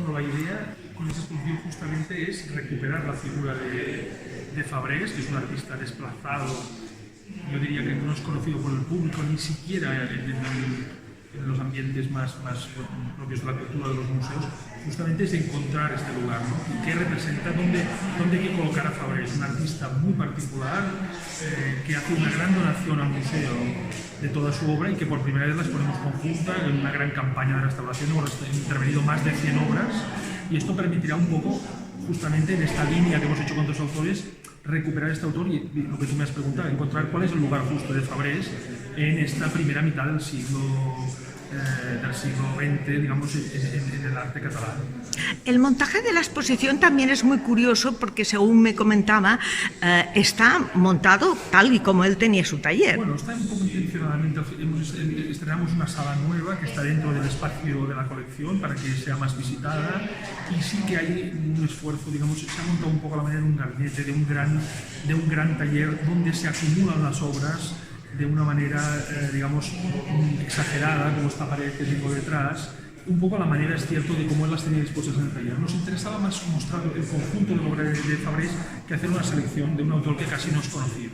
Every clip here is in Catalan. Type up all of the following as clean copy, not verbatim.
Bueno, la idea con esta exposición justamente es recuperar la figura de Fabrés, que es un artista desplazado, yo diría que no es conocido por el público, ni siquiera en los ambientes más propios de la cultura de los museos, justamente es encontrar este lugar, ¿no? ¿Qué representa? ¿Dónde hay que colocar a Fabrés? Un artista muy particular que hace una gran donación al museo de toda su obra y que por primera vez la exponemos conjunta en una gran campaña de restauración. Hemos intervenido más de 100 obras y esto permitirá un poco, justamente en esta línea que hemos hecho con otros autores, recuperar este autor y lo que tú me has preguntado, encontrar cuál es el lugar justo de Fabrés en esta primera mitad del siglo XX, digamos, en el arte catalán. El montaje de la exposición también es muy curioso porque, según me comentaba, está montado tal y como él tenía su taller. Bueno, está un poco intencionadamente. Estrenamos una sala nueva que está dentro del espacio de la colección para que sea más visitada y sí que hay un esfuerzo, digamos, se ha montado un poco a la manera de un gabinete, de un gran taller donde se acumulan las obras de una manera, digamos, exagerada, como esta pared que tengo detrás, un poco a la manera, es cierto, de cómo él las tenía dispuestas en el taller. Nos interesaba más mostrar el conjunto de obra de Fabrés que hacer una selección de un autor que casi no es conocido.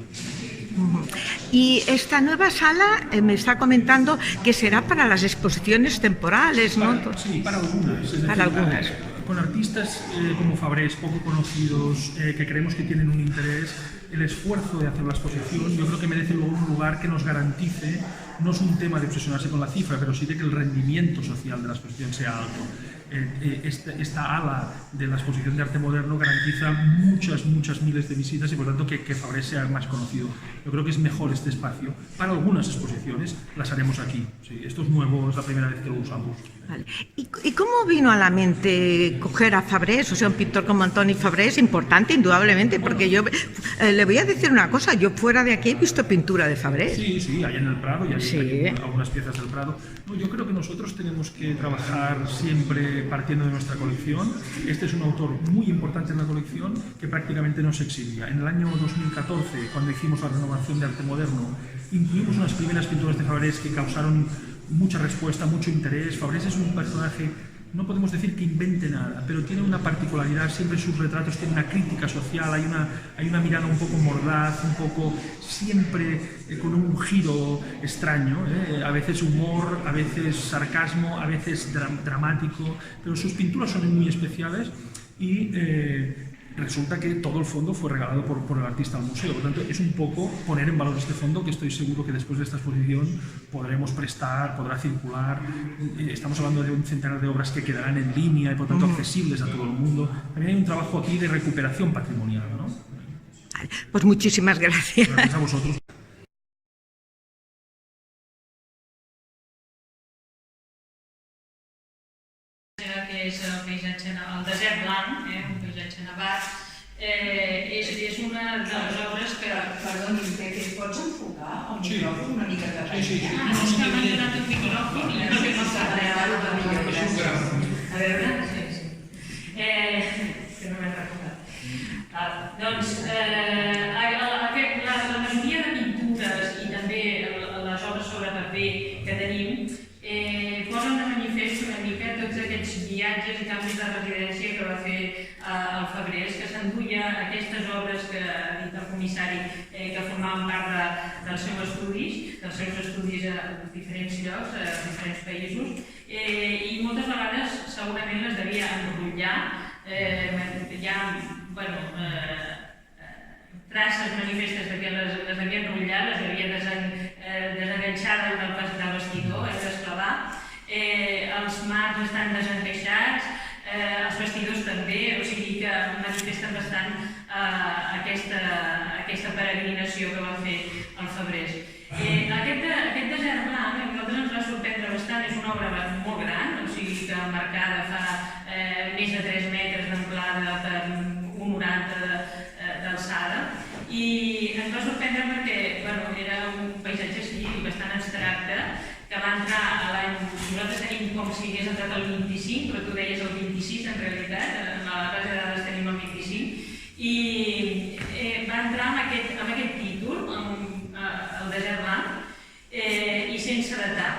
Y esta nueva sala me está comentando que será para las exposiciones temporales, ¿no? Sí, para algunas. Es decir, para algunas. Con artistas como Fabrés, poco conocidos, que creemos que tienen un interés, el esfuerzo de hacer la exposición yo creo que merece luego un lugar que nos garantice, no es un tema de obsesionarse con la cifra, pero sí de que el rendimiento social de la exposición sea alto. Esta ala de la exposición de arte moderno garantiza muchas miles de visitas y por tanto que Fabrés sea más conocido. Yo creo que es mejor este espacio. Para algunas exposiciones las haremos aquí. Sí, esto es nuevo, es la primera vez que lo usamos. Vale. ¿Y cómo vino a la mente coger a Fabrés? O sea, un pintor como Antoni Fabrés, importante indudablemente, porque yo le voy a decir una cosa, yo fuera de aquí he visto pintura de Fabrés. Sí, hay en el Prado, y sí. Hay algunas piezas del Prado. No, yo creo que nosotros tenemos que trabajar siempre partiendo de nuestra colección. Este es un autor muy importante en la colección que prácticamente no se exhibía. En el año 2014, cuando hicimos la renovación de arte moderno, incluimos unas primeras pinturas de Fabrés que causaron mucha respuesta, mucho interés. Fabrés es un personaje, no podemos decir que invente nada, pero tiene una particularidad, siempre sus retratos tienen una crítica social, hay una mirada un poco mordaz, un poco siempre con un giro extraño, a veces humor, a veces sarcasmo, a veces dramático, pero sus pinturas son muy especiales y resulta que todo el fondo fue regalado por el artista al museo. Por lo tanto, es un poco poner en valor este fondo que estoy seguro que después de esta exposición podremos prestar, podrá circular. Estamos hablando de un centenar de obras que quedarán en línea y por tanto accesibles a todo el mundo. También hay un trabajo aquí de recuperación patrimonial, ¿no? Pues muchísimas gracias. Gracias a vosotros. Que és el paisatge, el desert blanc, un paisatge nevat, és una de les obres que... Perdoni, que pots enfocar el micròfon una mica cap allà? Sí. És que m'han donat un micròfon i no sé com s'ha creat. A veure, sí. Que no m'he recordat. Doncs, la majoria de pintures i també les obres sobre paper que tenim posen de manifest una mica tots aquests viatges i canvis de residència que va fer el Fabrés, que s'enduia aquestes obres que ha dit el comissari que formaven part dels seus estudis a diferents llocs, a diferents països, i moltes vegades segurament les devia enrotllar, hi ha traces manifestes que les havia enrotllat, les havia desenganxar del vestidor, d'esclavar. Els mars estan desencaixats, els vestidors també, o sigui que manifesten bastant aquesta peregrinació que va fer el Fabrés. Aquest desert blanc a nosaltres ens va sorprendre bastant, és una obra molt gran, o sigui que marcada fa més de 3 metres d'amplada per 1,90 d'alçada, i ens va sorprendre perquè era un paisatge així bastant abstracte que va entrar a l'any... Nosaltres tenim com si hagués entrat el 25, però tu deies el 26 en realitat, en la base de dades tenim el 25, i va entrar amb aquest títol, el desert blanc, i sense datar.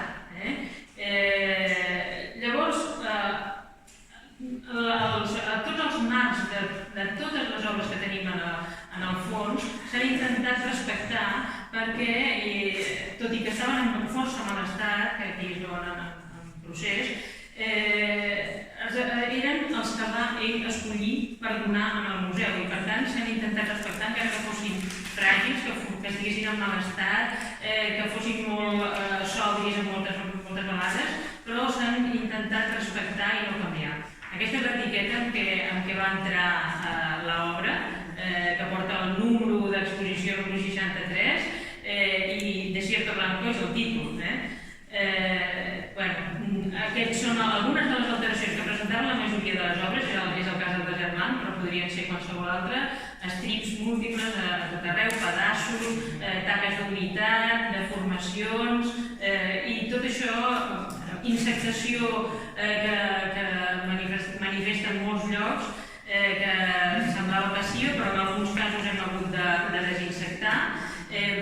Llavors, totes les obres que tenim en el fons s'han intentat respectar perquè, tot i que estaven en força mal estat, que aquí es veuen en procés, eren els que va ell escollir per donar al museu i per tant s'han intentat respectar encara que fossin fràgils, que estiguessin en mal estat, que fossin molt sòbris moltes vegades, però s'han intentat respectar i no canviar. Aquesta és l'etiqueta en què va entrar l'obra, que porta el número d'exposició número 63 i Desierto Blanco és el títol. Aquests són algunes de les alteracions que presentaven la majoria de les obres, és el cas del Desert Blanc, però podrien ser qualsevol altra, estrips múltiples a tot arreu, pedaços, taques d'humitat, deformacions, i tot això, insectació que manifesta en molts llocs, que semblava passiva, però en alguns casos hem hagut de desinsectar,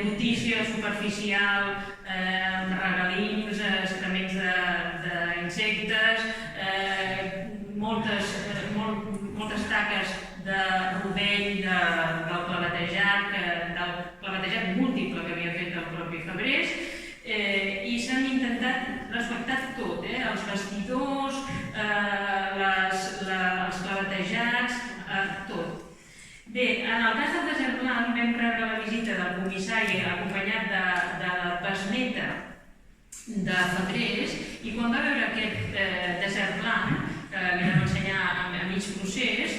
brutícia superficial, regalins, excrements d'insectes, moltes taques de rovell del clavetejat múltiple que havia fet el propi Fabrés, i s'han intentat respectar tot, els vestidors, els clavetejats, tot. Bé, en el cas del Desert Blanc vam rebre la visita del comissari acompanyat de la besneta de Fabrés i quan va veure aquest Desert Blanc, que li vam ensenyar a mig procés,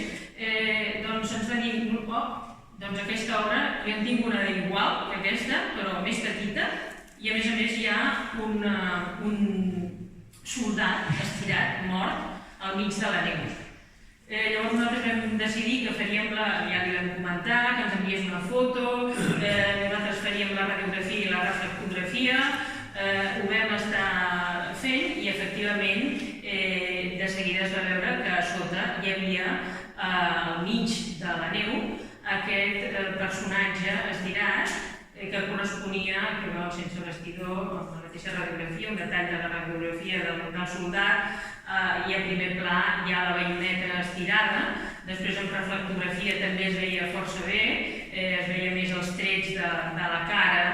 doncs ens va dir, doncs aquesta obra li en tinc una d'igual que aquesta, però més petita, i a més hi ha un soldat estirat, mort, al mig de la neu. Llavors nosaltres vam decidir que faríem ja li vam comentar, que ens enviés una foto, nosaltres faríem la radiografia i la reflectografia, ho vam estar fent i efectivament de seguida es va veure que a sota hi havia al mig de la neu aquest personatge estirat que corresponia, que veu sense vestidor, amb la mateixa radiografia, un detall de la radiografia del soldat, i a primer pla hi ha la baioneta estirada, després en reflectografia també es veia força bé, es veia més els trets de la cara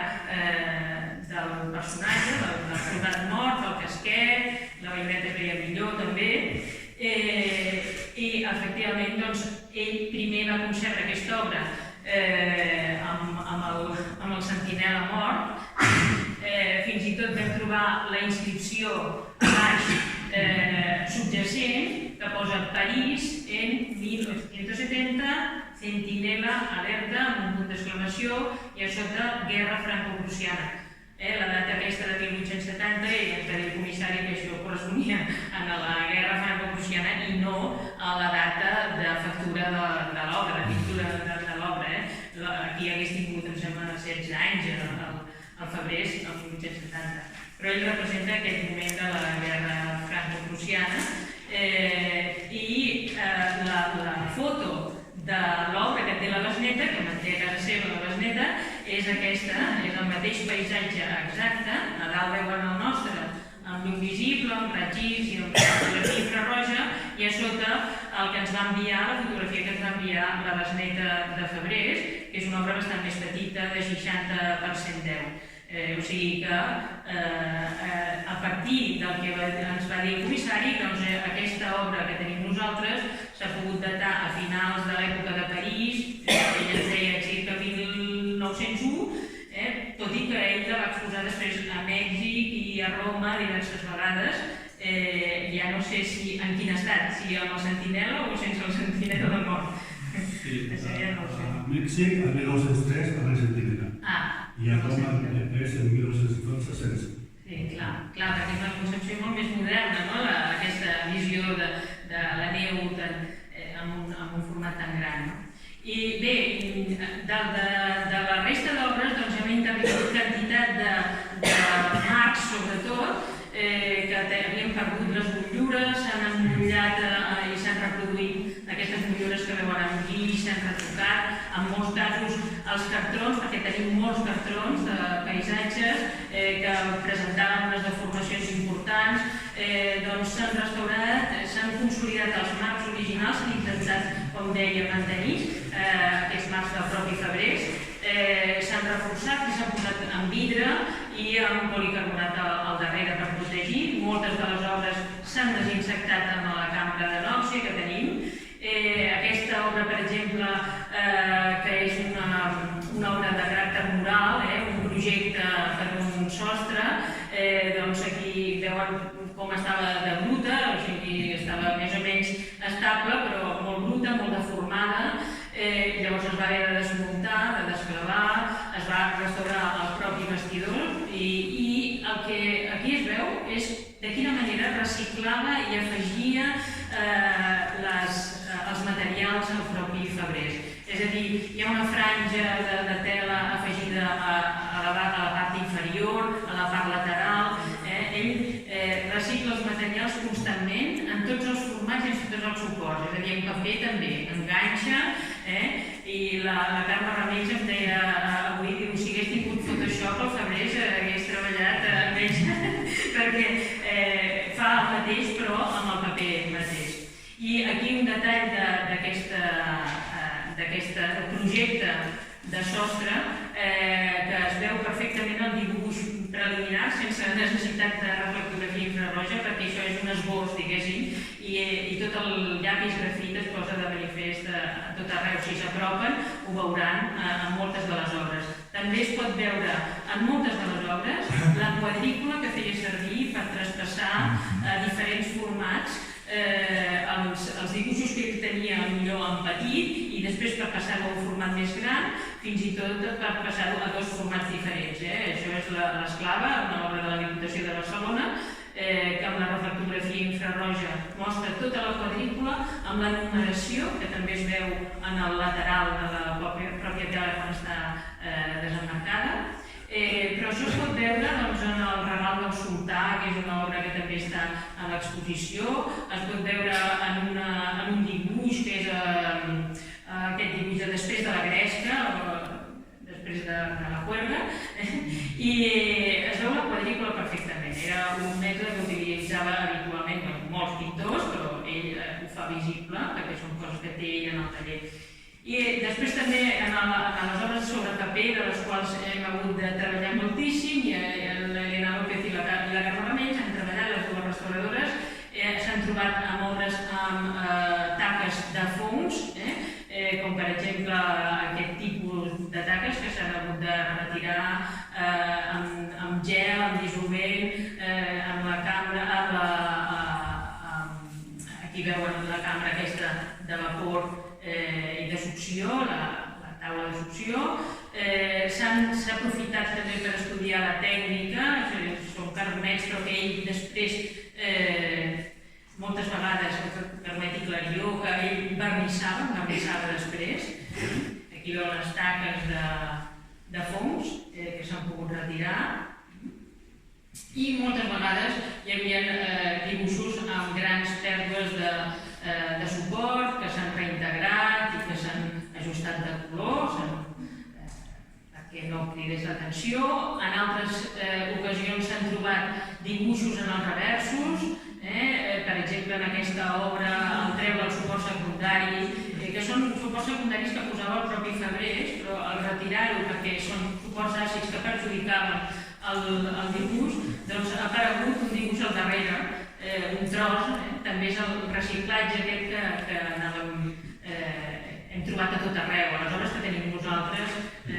del personatge, del soldat mort, del casquet, la baioneta es veia millor també, i efectivament ell primer va concebre aquesta obra amb el sentinela mort, fins i tot vam trobar la inscripció a baix subjacent que posa París en 1870, sentinela alerta amb un punt d'exclamació i a sota guerra franco-prussiana. La data aquesta de 1870 ens va dir el comissari que això corresponia a la guerra franco-prussiana i no a la data de factura de l'obra, de pintura de l'obra. Aquí hagués tingut, em sembla, 16 anys al febrer del 1870. Però ell representa aquest moment de la guerra franco-prussiana i la foto de l'obra que té la besneta, que manté a casa seva la besneta, és aquesta, és el mateix paisatge exacte, a dalt veuen el nostre, amb llum visible, amb ratxis i amb fotografia infraroja, i a sota el que ens va enviar, la fotografia que ens va enviar la besneta de Fabrés, que és una obra bastant més petita, de 60x110. O sigui que a partir del que ens va dir el comissari, aquesta obra que tenim nosaltres s'ha pogut datar a finals de l'època de París, ell ens deia circa 1901, tot i que ell la va exposar després a Mèxic i a Roma diverses vegades, ja no sé en quin estat, si amb el sentinela o sense el sentinela de mort. Sí, a Mèxic el 1903 amb el sentinela. I a Roma és el 1912 sense. Sí, clar, perquè és una concepció molt més moderna, no? Aquesta visió de la neu amb un format tan gran. I bé, de la resta d'obres hem intervingut quantitat de marcs, sobretot, que havien perdut les motllures, s'han emmotllat i s'han reproduït aquestes motllures que veuen amb guix, s'han retocat, en molts casos els cartrons, perquè tenim molts cartrons de paisatges que presentaven unes deformacions importants, s'han restaurat, s'han consolidat els marcs originals, s'han intentat com deia, mantenir aquests marcs del propi Fabrés. S'han reforçat i s'han posat en vidre i amb policarbonat al darrere per protegir. Moltes de les obres s'han desinsectat amb la cambra de nòxia que tenim. Aquesta obra, per exemple, que és una obra de caràcter mural, un projecte per un sostre, doncs aquí veuen com estava de bruta, o sigui, estava més o menys estable, però molt bruta, molt deformada. Llavors es va haver de desmuntar, de desclavar, es va restaurar el propi vestidor i el que aquí es veu és de quina manera reciclava i afegia els materials al propi Fabrés. És a dir, hi ha una franja de tela afegida a la part inferior, a la part lateral. Ell recicla els materials constantment en tots els formats i en tots els suports. És a dir, en paper també, enganxa, i la Carme Ramells em deia avui, diu, si hagués tingut Photoshop el Fabrés hagués treballat més perquè fa el mateix però amb el paper mateix. I aquí un detall d'aquest projecte de sostre que es veu perfectament el dibuix preliminar sense necessitat de reflectografia infraroja, perquè això és un esbós, diguéssim, i tot el llapis grafit es posa de manifest a tot arreu. Si s'apropen ho veuran en moltes de les obres. També es pot veure en moltes de les obres la quadrícula que feia servir per traspassar diferents formats els dibuixos que tenia millor en petit i després per passar-ho a un format més gran, fins i tot per passar-ho a dos formats diferents. Això és l'Esclava, una obra de la Diputació de Barcelona, que amb la reflectografia infraroja mostra tota la quadrícula amb la numeració, que també es veu en el lateral de la pròpia tela quan està desemmarcada. Però això es pot veure en el Regal del Sultà, que és una obra que també està a l'exposició. Es pot veure en un dibuix, que és aquest dibuix de després de la Gresca, després de la Juerga, i es veu la quadrícula perfectament. Era un mètode que utilitzava habitualment molts pintors, però ell ho fa visible, perquè són coses que té ell en el taller. I després també en les obres sobre paper, de les quals hem hagut de treballar moltíssim, i l'Helena López i la Carme Ramells han treballat, les dues restauradores, s'han trobat amb obres amb taques de fongs, com per exemple aquest tipus de taques que s'han hagut de retirar amb gel, amb dissolvent, amb la cambra, aquí veuen la cambra aquesta de vapor i de succió, la taula de succió. S'ha aprofitat també per estudiar la tècnica, són carbonets, però que ell després, moltes vegades, permeti clarió, que ell vernissava després. Aquí veuen les taques de fongs que s'han pogut retirar. I moltes vegades hi havia dibuixos amb grans pèrdues de suport, que s'han reintegrat i que s'han ajustat de color perquè no cridés l'atenció. En altres ocasions s'han trobat dibuixos en els reversos, per exemple en aquesta obra el treure el suport secundari, que són suports secundaris que posava el propi Fabrés, però al retirar-ho perquè són suports àcids que perjudicaven el dibuix, doncs ha aparegut un dibuix al darrere, un tros, també és el reciclatge aquest que hem trobat a tot arreu. A les obres que tenim nosaltres